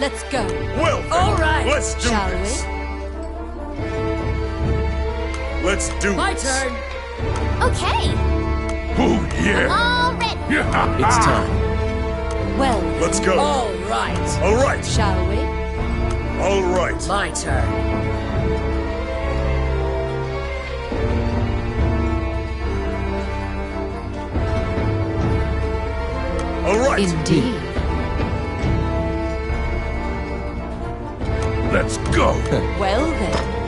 Let's go. Well, then, All right. let's do Shall this. we? Let's do My this. turn. Okay. Oh, yeah. All ready. It's time. Well, Let's go. all right. All right. Shall we? All right. My turn. All right. Indeed. Let's go. Well then.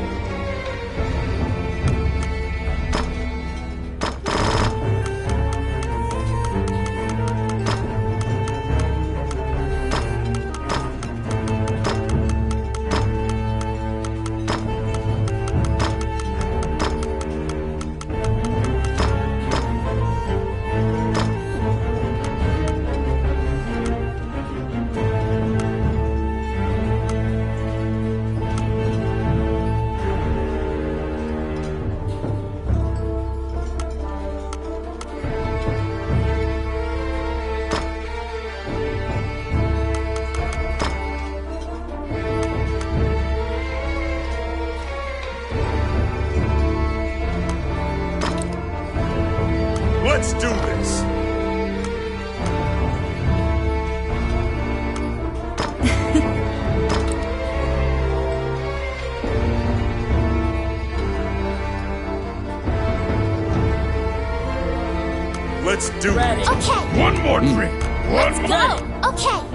Let's do this. Let's do Ready. it. Okay. One more drink. One more. Go. Okay.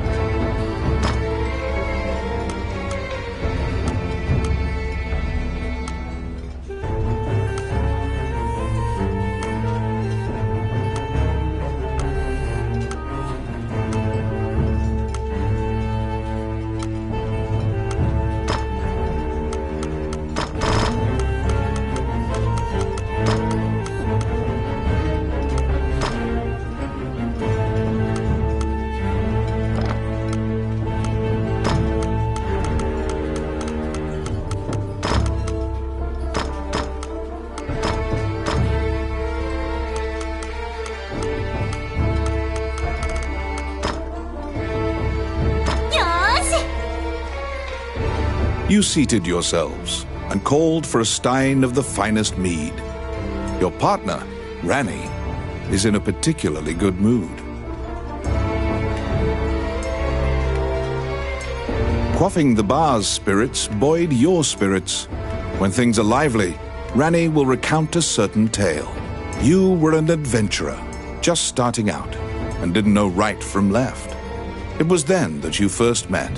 You seated yourselves and called for a stein of the finest mead. Your partner, Rani, is in a particularly good mood. Quaffing the bar's spirits buoyed your spirits. When things are lively, Rani will recount a certain tale. You were an adventurer, just starting out, and didn't know right from left. It was then that you first met.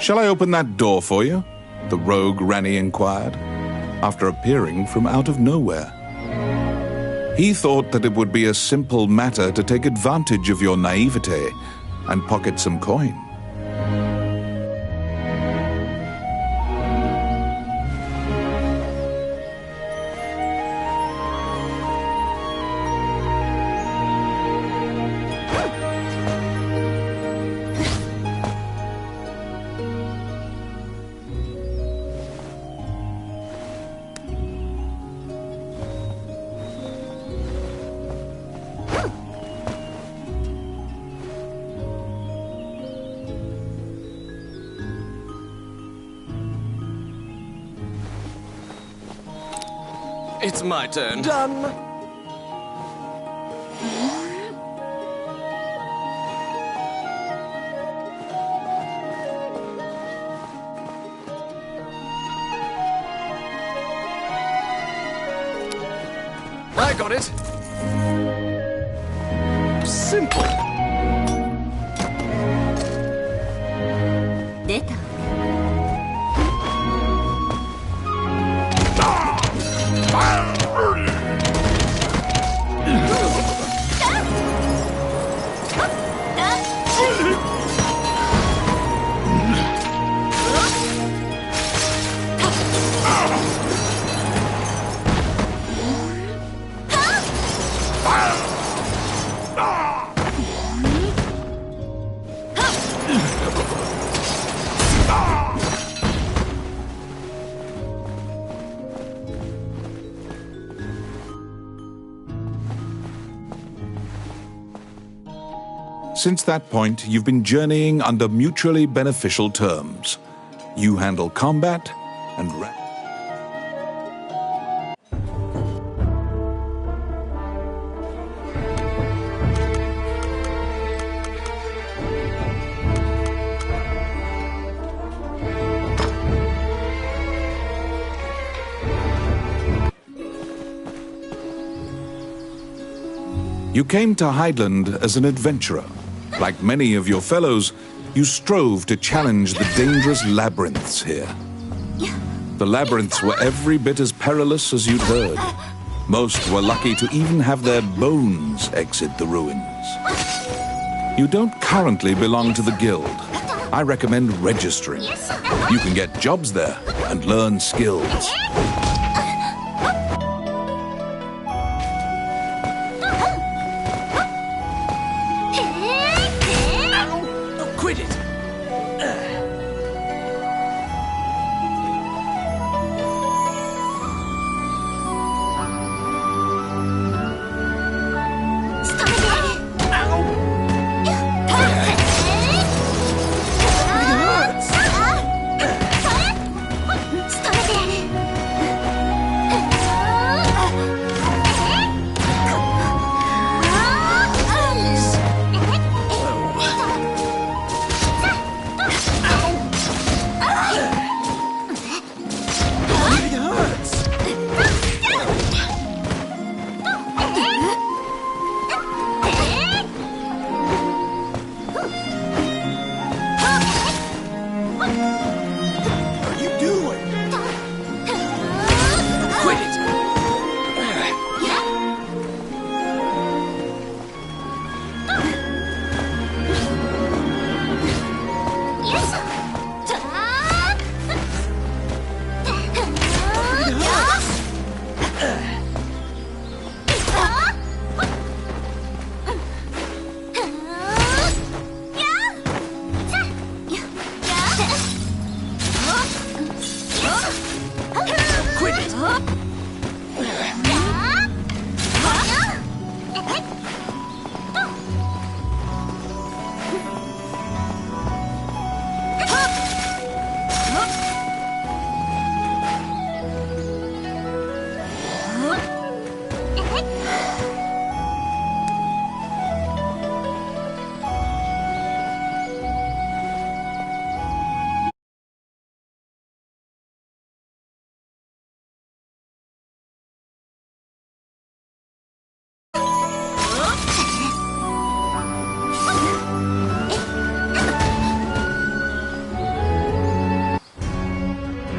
Shall I open that door for you? The rogue Ranny inquired, after appearing from out of nowhere. He thought that it would be a simple matter to take advantage of your naivete and pocket some coin. It's my turn. Done. I got it. Simple. 出た。Since that point, you've been journeying under mutually beneficial terms. You handle combat, and you came to Hydeland as an adventurer. Like many of your fellows, you strove to challenge the dangerous labyrinths here. The labyrinths were every bit as perilous as you'd heard. Most were lucky to even have their bones exit the ruins. You don't currently belong to the guild. I recommend registering. You can get jobs there and learn skills. Quit it.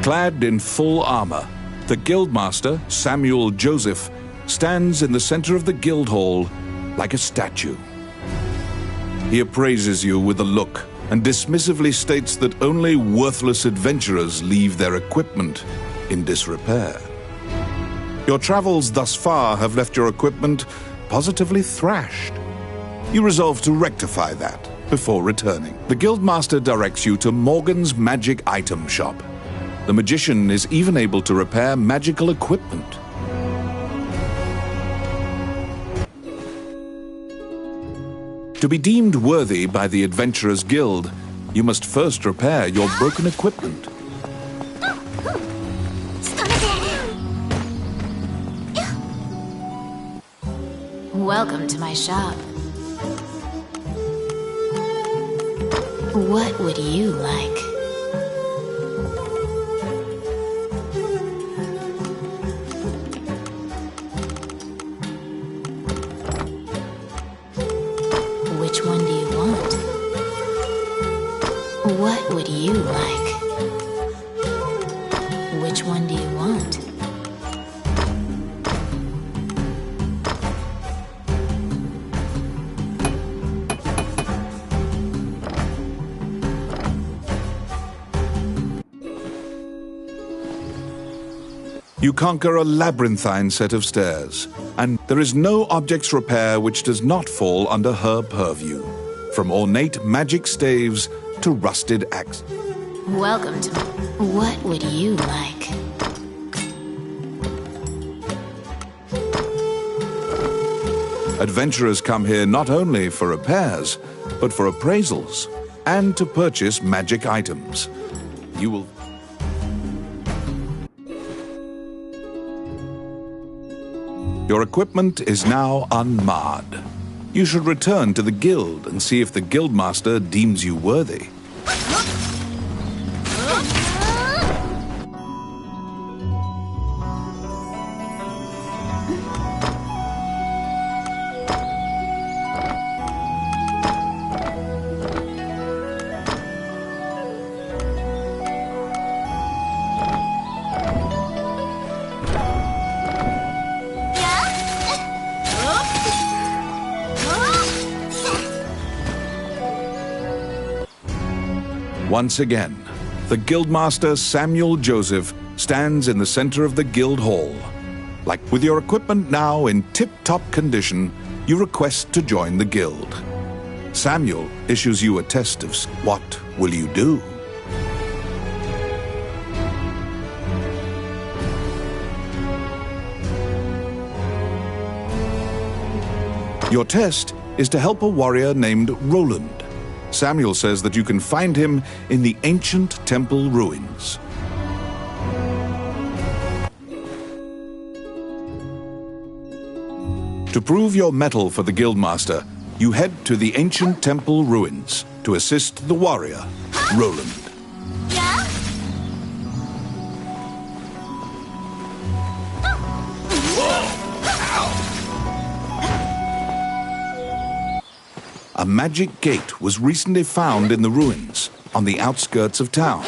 Clad in full armor, the Guildmaster, Samuel Joseph, stands in the center of the guild hall like a statue. He appraises you with a look and dismissively states that only worthless adventurers leave their equipment in disrepair. Your travels thus far have left your equipment positively thrashed. You resolve to rectify that before returning. The Guildmaster directs you to Morgan's Magic Item Shop. The magician is even able to repair magical equipment. To be deemed worthy by the Adventurers Guild, you must first repair your broken equipment. Welcome to my shop. What would you like? Which one do you want? What would you like? Which one do you want? You conquer a labyrinthine set of stairs, and there is no object's repair which does not fall under her purview, from ornate magic staves to rusted axes. Welcome to... What would you like? Adventurers come here not only for repairs, but for appraisals, and to purchase magic items. You will... Your equipment is now unmarred. You should return to the guild and see if the guildmaster deems you worthy. Once again, the Guildmaster Samuel Joseph stands in the center of the guild hall. Like with your equipment now in tip-top condition, you request to join the guild. Samuel issues you a test of what will you do? Your test is to help a warrior named Roland. Samuel says that you can find him in the ancient temple ruins. To prove your mettle for the Guildmaster, you head to the ancient temple ruins to assist the warrior, Roland. A magic gate was recently found in the ruins on the outskirts of town.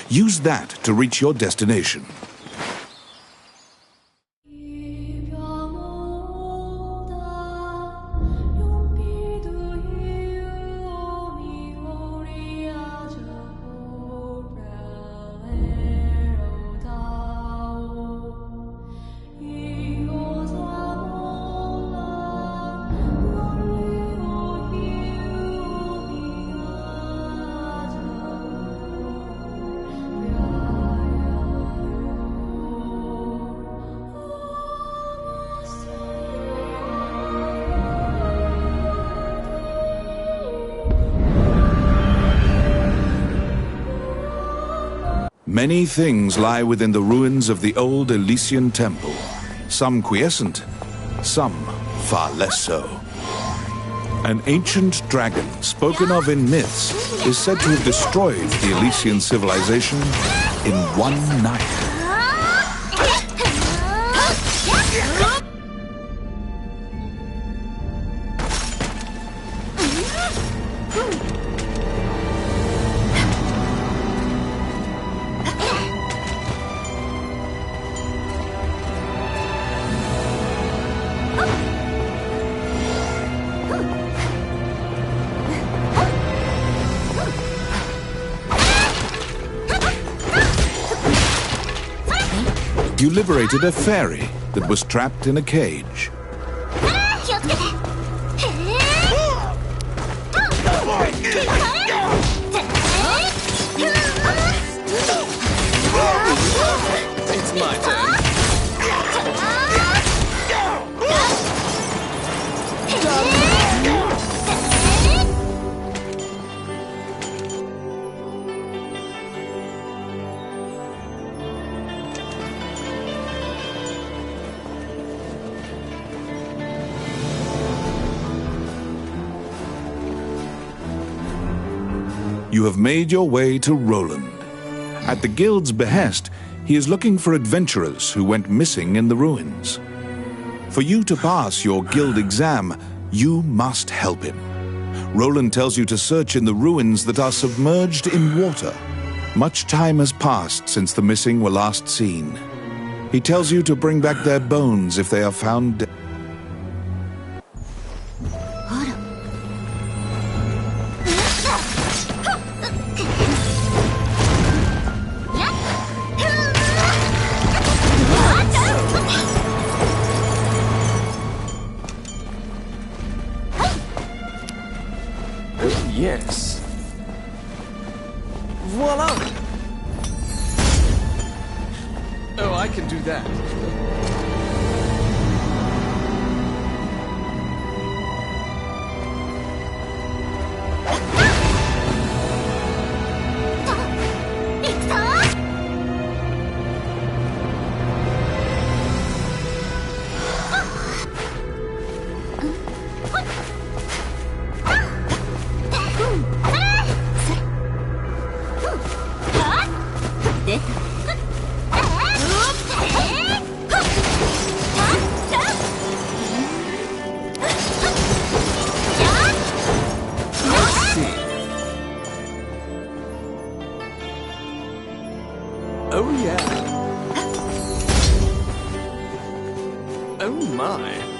Use that to reach your destination. Many things lie within the ruins of the old Elysian temple, some quiescent, some far less so. An ancient dragon, spoken of in myths, is said to have destroyed the Elysian civilization in one night. You liberated a fairy that was trapped in a cage. It's my turn. You have made your way to Roland. At the guild's behest, he is looking for adventurers who went missing in the ruins. For you to pass your guild exam, you must help him. Roland tells you to search in the ruins that are submerged in water. Much time has passed since the missing were last seen. He tells you to bring back their bones if they are found dead. Yes. Voila! Oh, I can do that. Oh, yeah. Oh, my.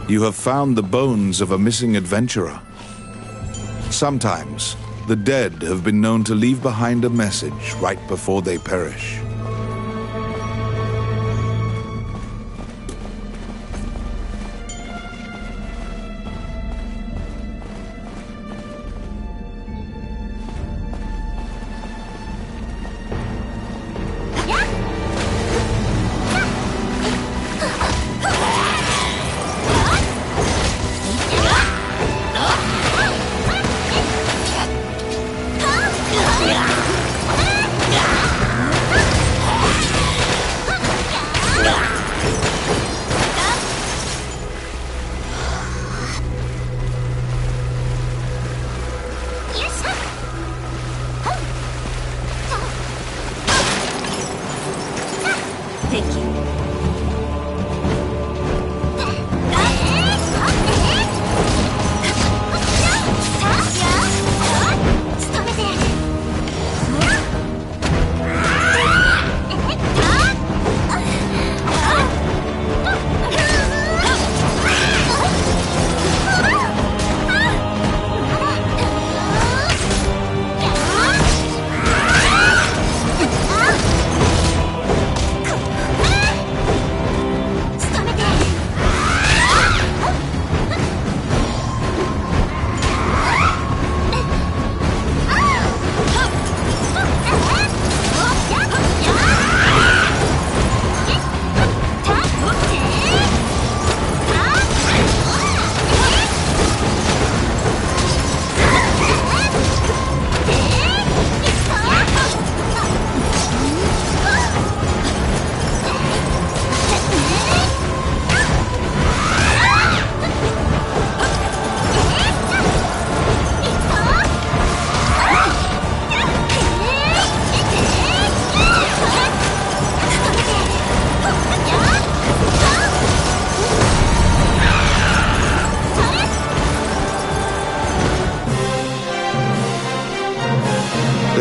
You have found the bones of a missing adventurer. Sometimes, the dead have been known to leave behind a message right before they perish.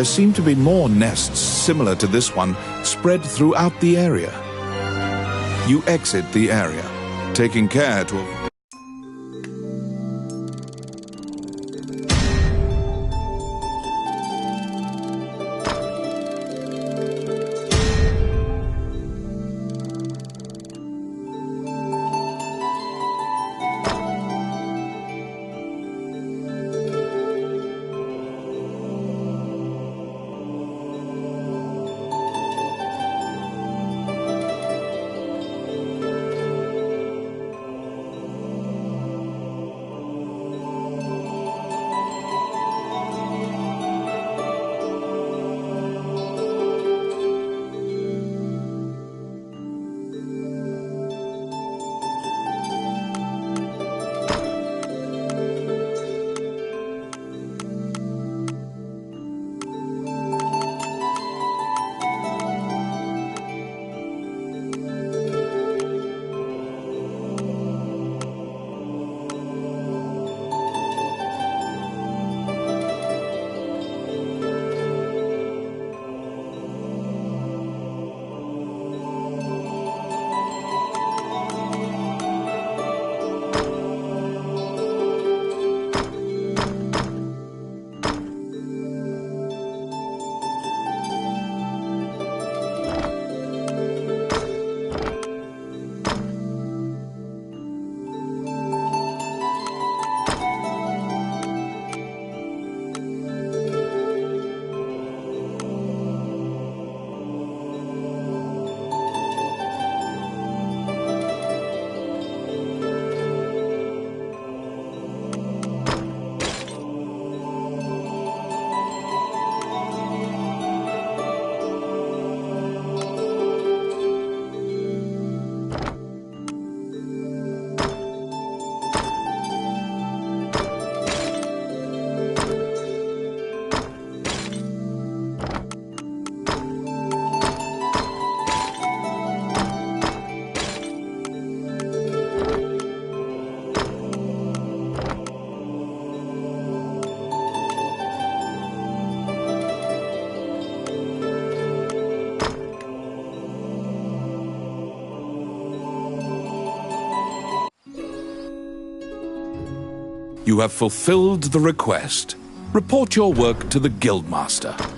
There seem to be more nests similar to this one spread throughout the area. You exit the area, taking care to avoid. You have fulfilled the request. Report your work to the Guildmaster.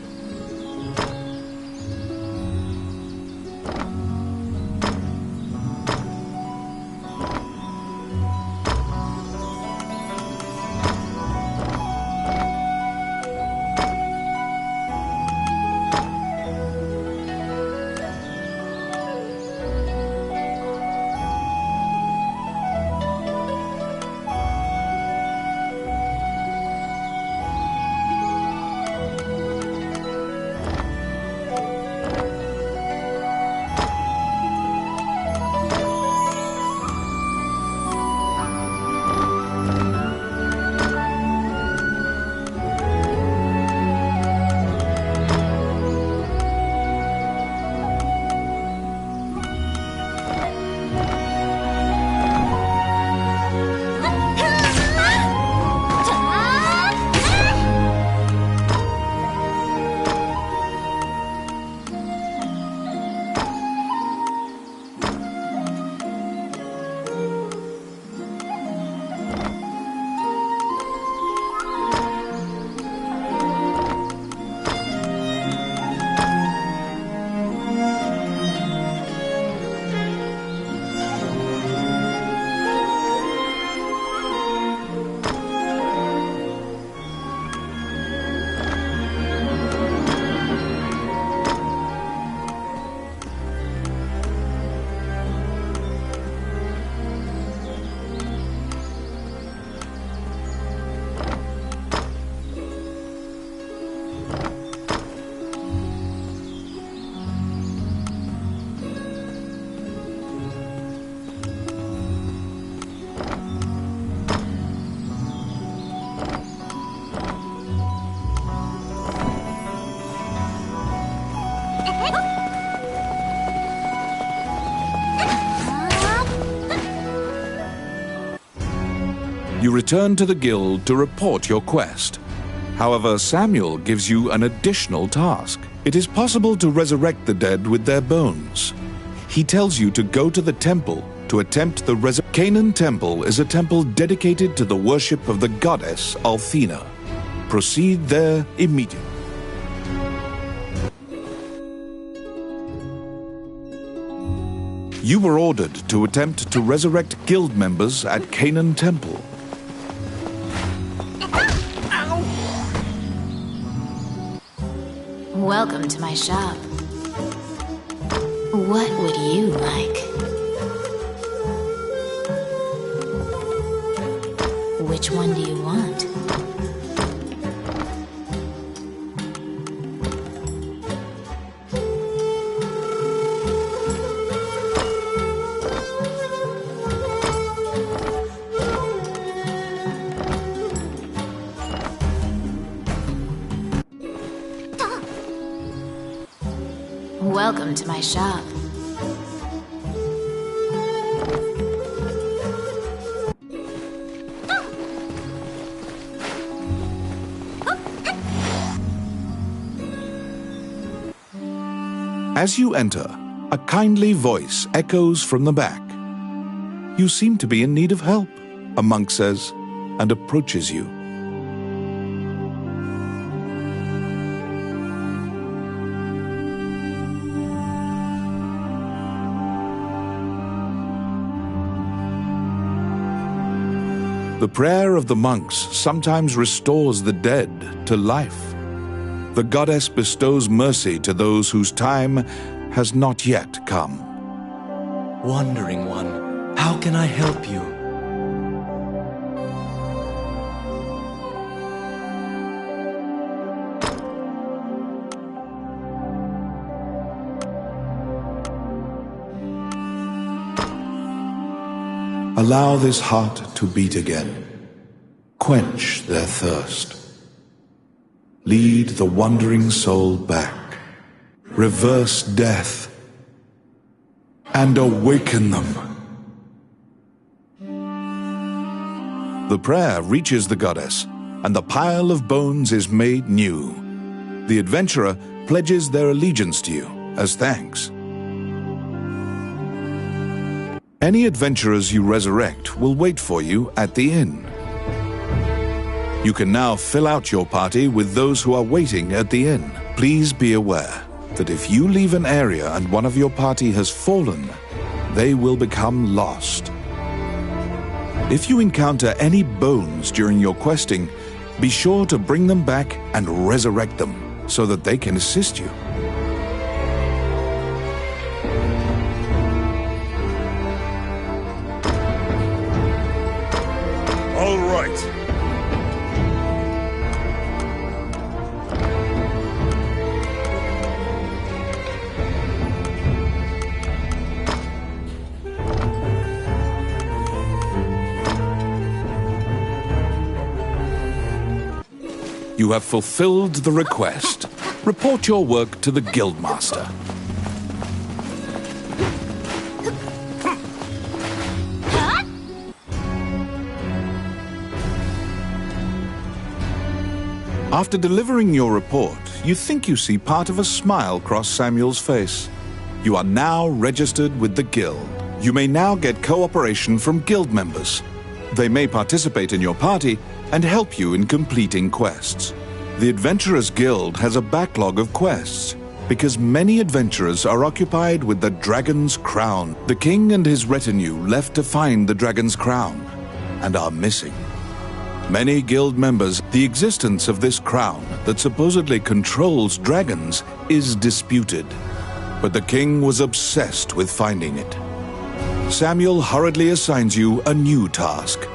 You return to the guild to report your quest. However, Samuel gives you an additional task. It is possible to resurrect the dead with their bones. He tells you to go to the temple to attempt the resurrection. Canaan Temple is a temple dedicated to the worship of the goddess Althena. Proceed there immediately. You were ordered to attempt to resurrect guild members at Canaan Temple. Welcome to my shop. What would you like? Which one do you want? Welcome to my shop. As you enter, a kindly voice echoes from the back. You seem to be in need of help, a monk says, and approaches you. The prayer of the monks sometimes restores the dead to life. The goddess bestows mercy to those whose time has not yet come. Wandering one, how can I help you? Allow this heart to beat again. Quench their thirst. Lead the wandering soul back. Reverse death. And awaken them. The prayer reaches the goddess, and the pile of bones is made new. The adventurer pledges their allegiance to you as thanks. Any adventurers you resurrect will wait for you at the inn. You can now fill out your party with those who are waiting at the inn. Please be aware that if you leave an area and one of your party has fallen, they will become lost. If you encounter any bones during your questing, be sure to bring them back and resurrect them so that they can assist you. All right. You have fulfilled the request. Report your work to the guildmaster. After delivering your report, you think you see part of a smile cross Samuel's face. You are now registered with the guild. You may now get cooperation from guild members. They may participate in your party and help you in completing quests. The Adventurers Guild has a backlog of quests because many adventurers are occupied with the Dragon's Crown. The king and his retinue left to find the Dragon's Crown and are missing. Many guild members, the existence of this crown that supposedly controls dragons is disputed, but the king was obsessed with finding it. Samuel hurriedly assigns you a new task.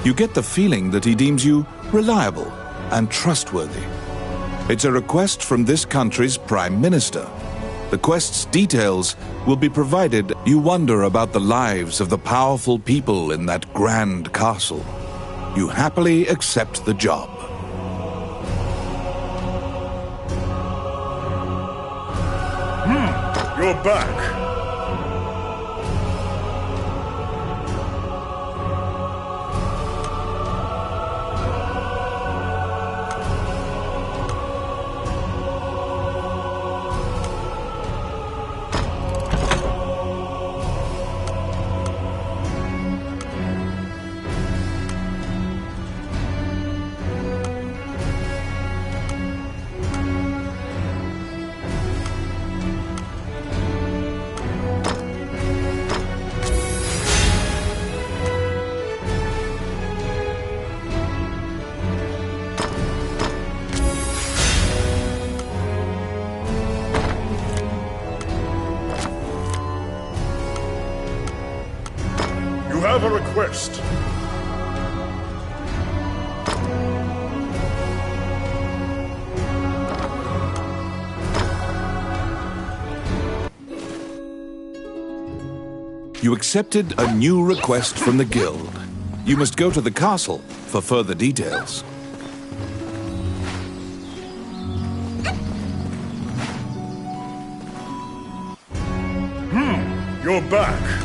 You get the feeling that he deems you reliable and trustworthy. It's a request from this country's Prime Minister. The quest's details will be provided. You wonder about the lives of the powerful people in that grand castle. You happily accept the job. You're back. request. You accepted a new request from the guild. You must go to the castle for further details. You're back.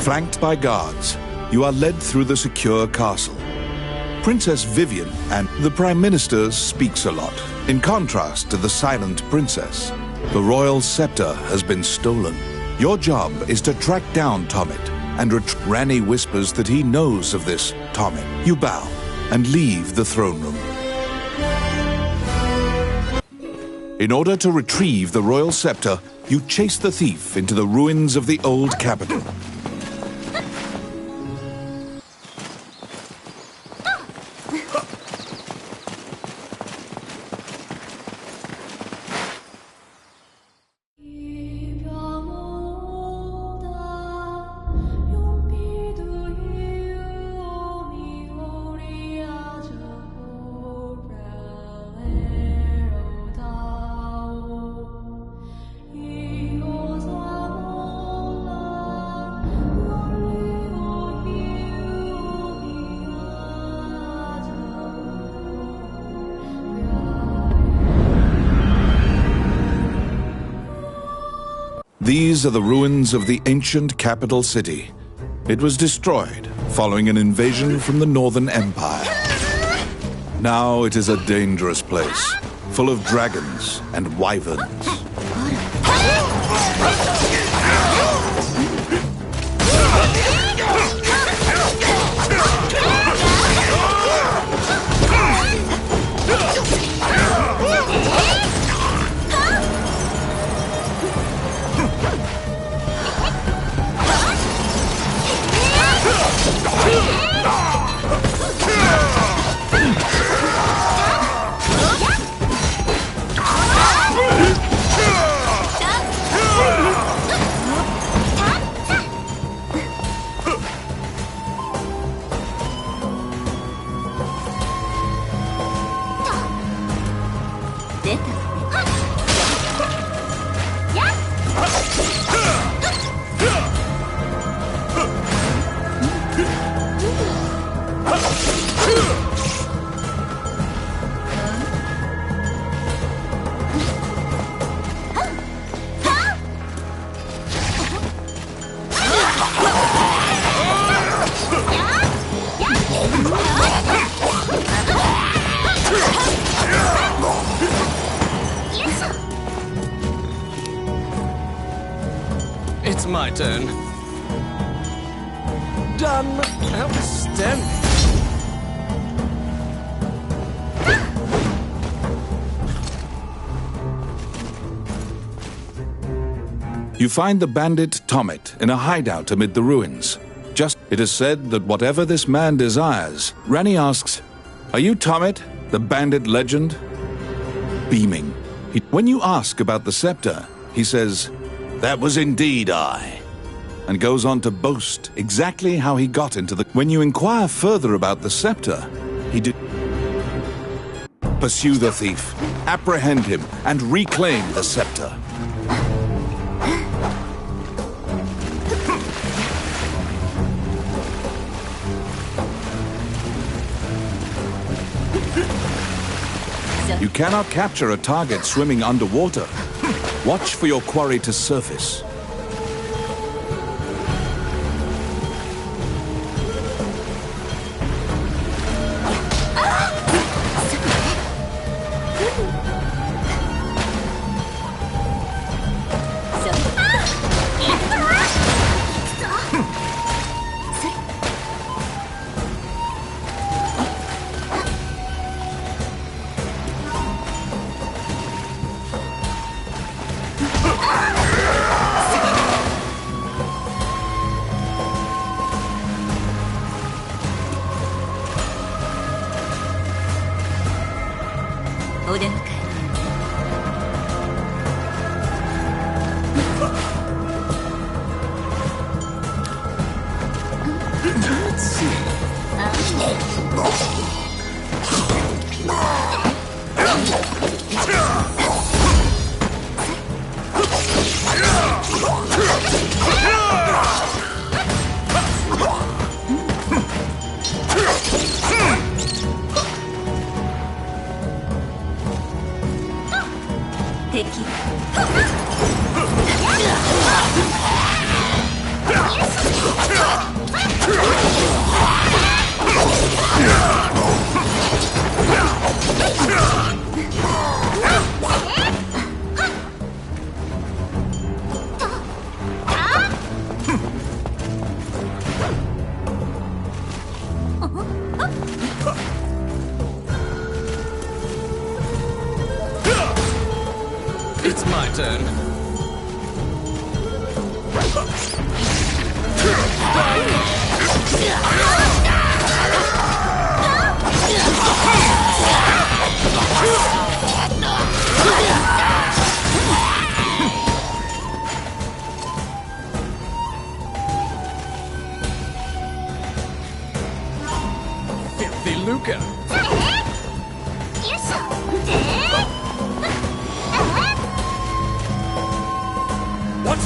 Flanked by guards, you are led through the secure castle. Princess Vivian and the Prime Minister speaks a lot. In contrast to the silent princess, the royal scepter has been stolen. Your job is to track down Tomit and Rani whispers that he knows of this Tomit. You bow and leave the throne room. In order to retrieve the royal scepter, you chase the thief into the ruins of the old capital. These are the ruins of the ancient capital city. It was destroyed following an invasion from the Northern Empire. Now it is a dangerous place, full of dragons and wyverns. It's my turn. Done. Outstanding. You find the bandit Tomit in a hideout amid the ruins. It is said that whatever this man desires, Rani asks, "Are you Tomit, the bandit legend?" Beaming. When you ask about the scepter, he says, "That was indeed I," and goes on to boast exactly how he got into the... When you inquire further about the scepter, he did... Pursue the thief, apprehend him, and reclaim the scepter. You cannot capture a target swimming underwater. Watch for your quarry to surface. It's my turn. Filthy lucre. What?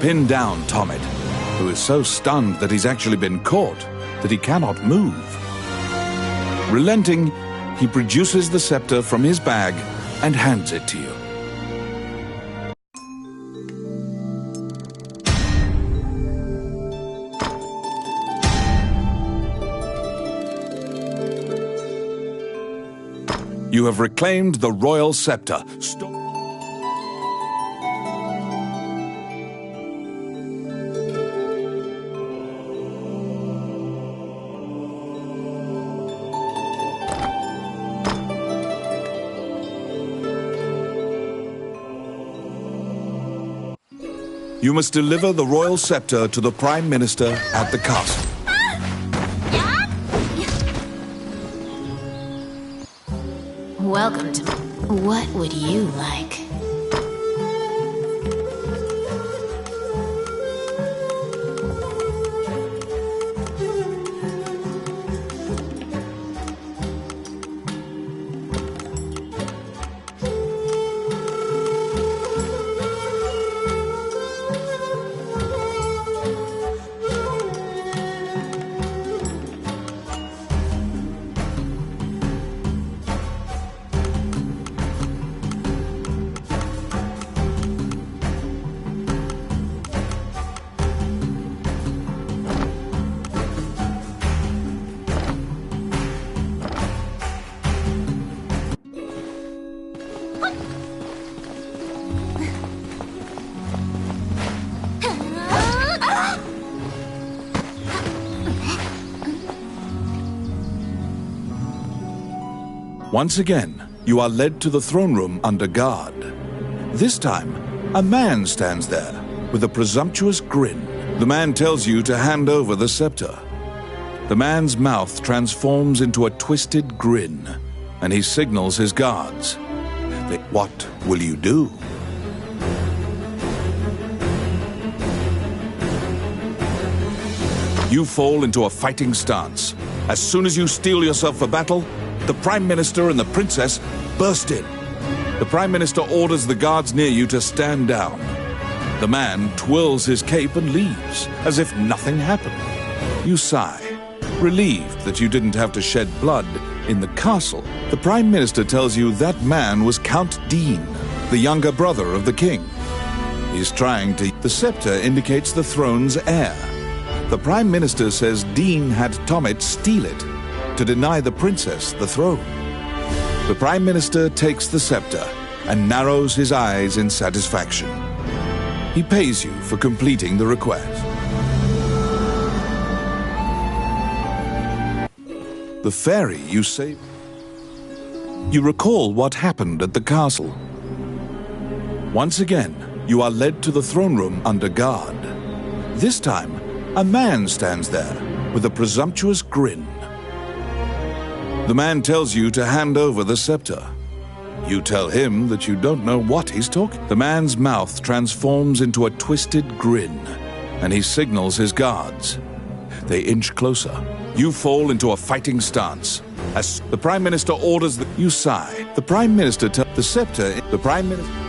pin down Tommet, who is so stunned that he's actually been caught that he cannot move. Relenting, he produces the scepter from his bag and hands it to you. You have reclaimed the royal scepter. You must deliver the royal scepter to the Prime Minister at the castle. Welcome to... What would you like? Once again, you are led to the throne room under guard. This time, a man stands there with a presumptuous grin. The man tells you to hand over the scepter. The man's mouth transforms into a twisted grin, and he signals his guards. What will you do? You fall into a fighting stance. As soon as you steel yourself for battle, the Prime Minister and the Princess burst in. The Prime Minister orders the guards near you to stand down. The man twirls his cape and leaves, as if nothing happened. You sigh, relieved that you didn't have to shed blood in the castle. The Prime Minister tells you that man was Count Dean, the younger brother of the king. He's trying to... The scepter indicates the throne's heir. The Prime Minister says Dean had Tommet steal it to deny the princess the throne. The Prime Minister takes the scepter and narrows his eyes in satisfaction. He pays you for completing the request. The fairy you save. You recall what happened at the castle. Once again, you are led to the throne room under guard. This time, a man stands there with a presumptuous grin. The man tells you to hand over the scepter. You tell him that you don't know what he's talking. The man's mouth transforms into a twisted grin, and he signals his guards. They inch closer. You fall into a fighting stance. As the Prime Minister orders that you sigh. The Prime Minister tells the scepter. The Prime Minister.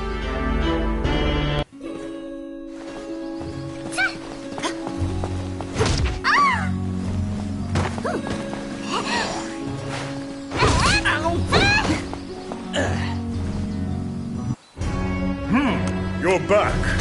You're back.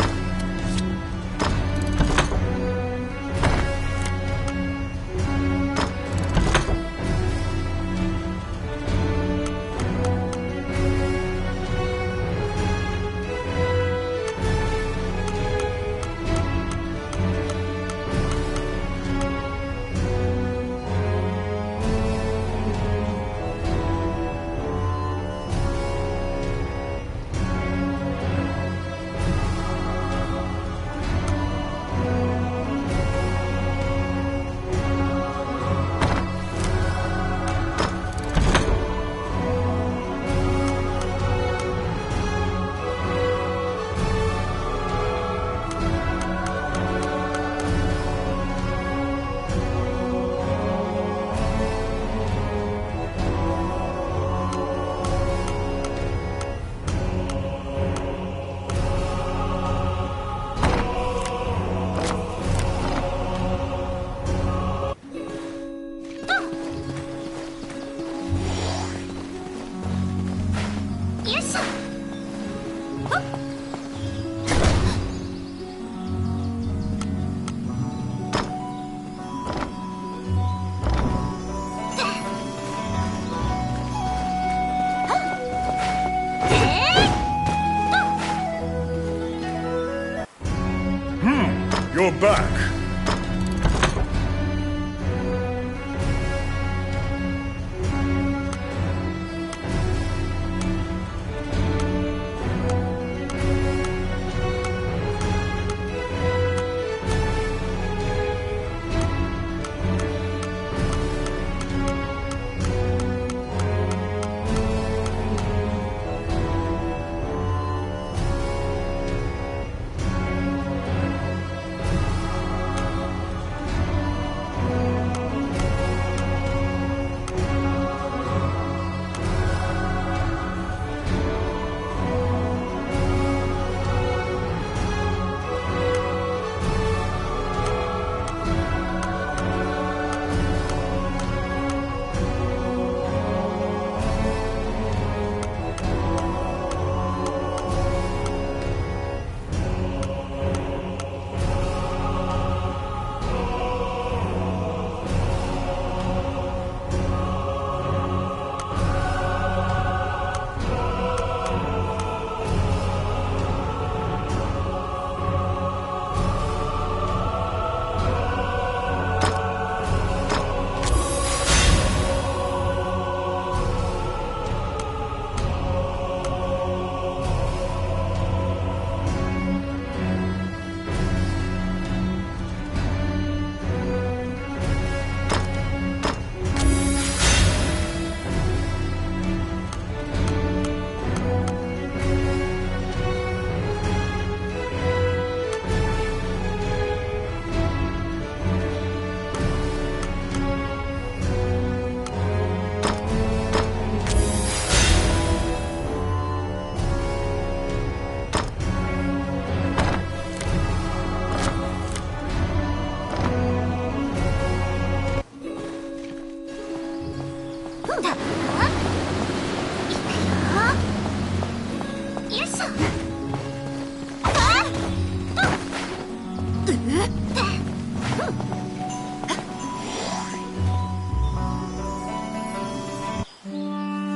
your back.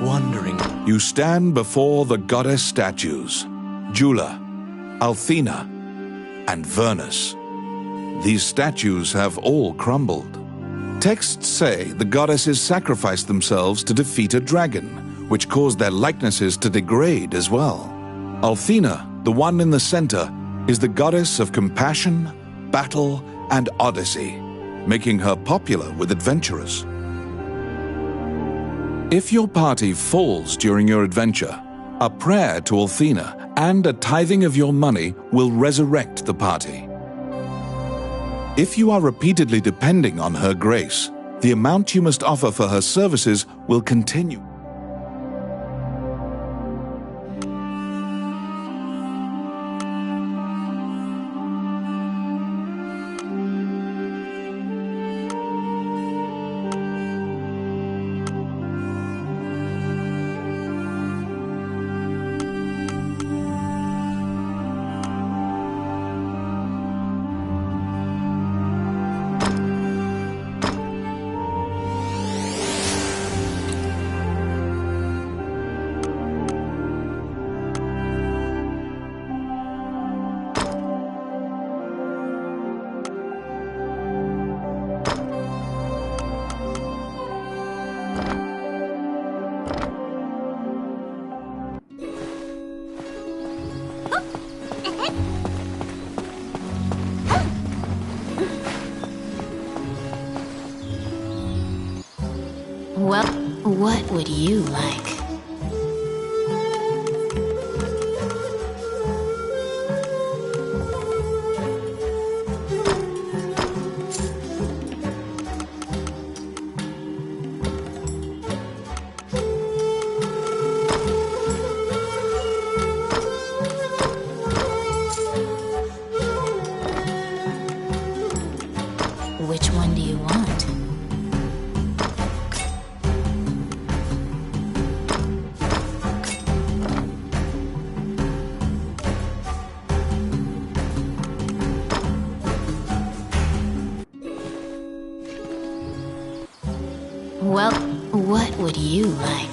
Wondering. You stand before the goddess statues, Jula, Althena, and Vernus. These statues have all crumbled. Texts say the goddesses sacrificed themselves to defeat a dragon, which caused their likenesses to degrade as well. Althena, the one in the center, is the goddess of compassion, battle, and odyssey, making her popular with adventurers. If your party falls during your adventure, a prayer to Althena and a tithing of your money will resurrect the party. If you are repeatedly depending on her grace, the amount you must offer for her services will continue. Well, what would you like? Which one do you want? Well, what would you like?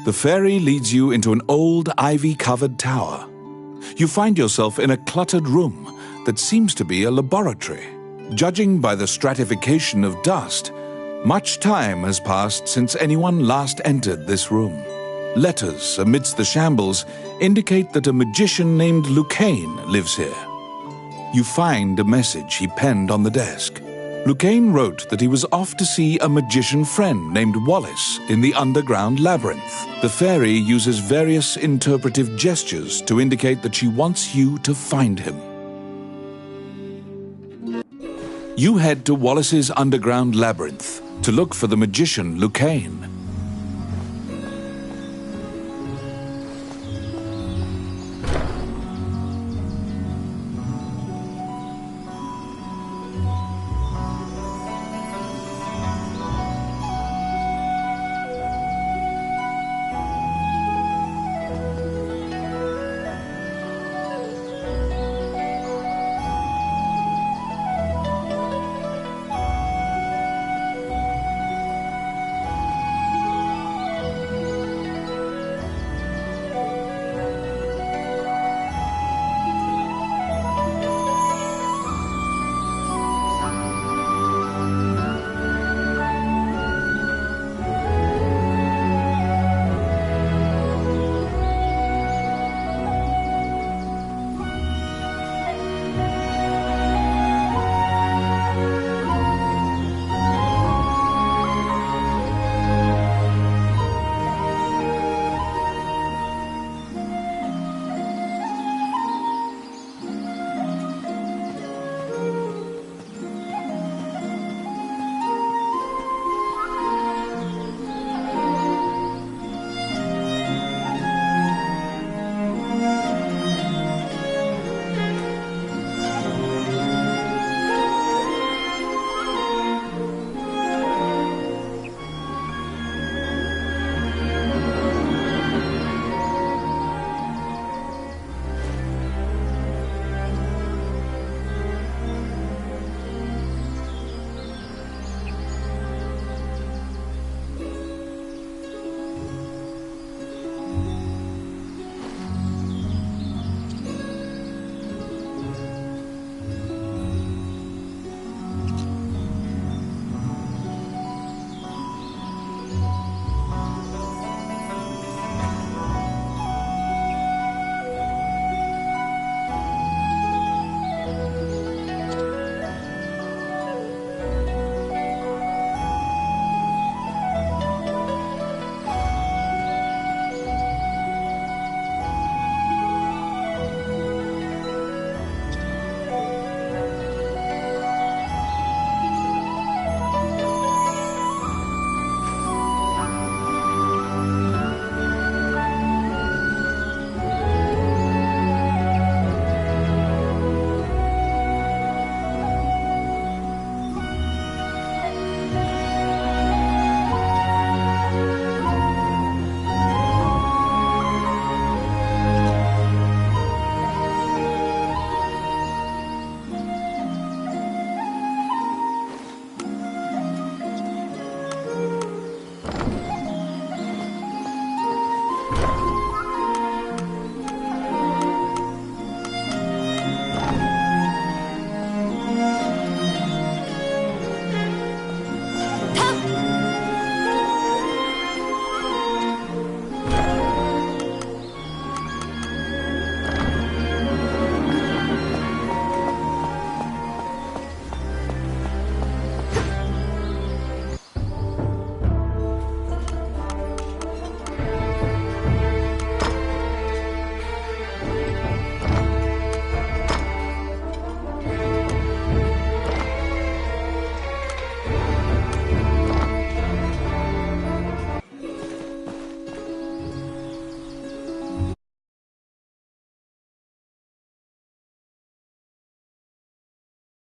The fairy leads you into an old ivy-covered tower. You find yourself in a cluttered room that seems to be a laboratory. Judging by the stratification of dust, much time has passed since anyone last entered this room. Letters amidst the shambles indicate that a magician named Lucane lives here. You find a message he penned on the desk. Lucane wrote that he was off to see a magician friend named Wallace in the underground labyrinth. The fairy uses various interpretive gestures to indicate that she wants you to find him. You head to Wallace's underground labyrinth to look for the magician Lucane.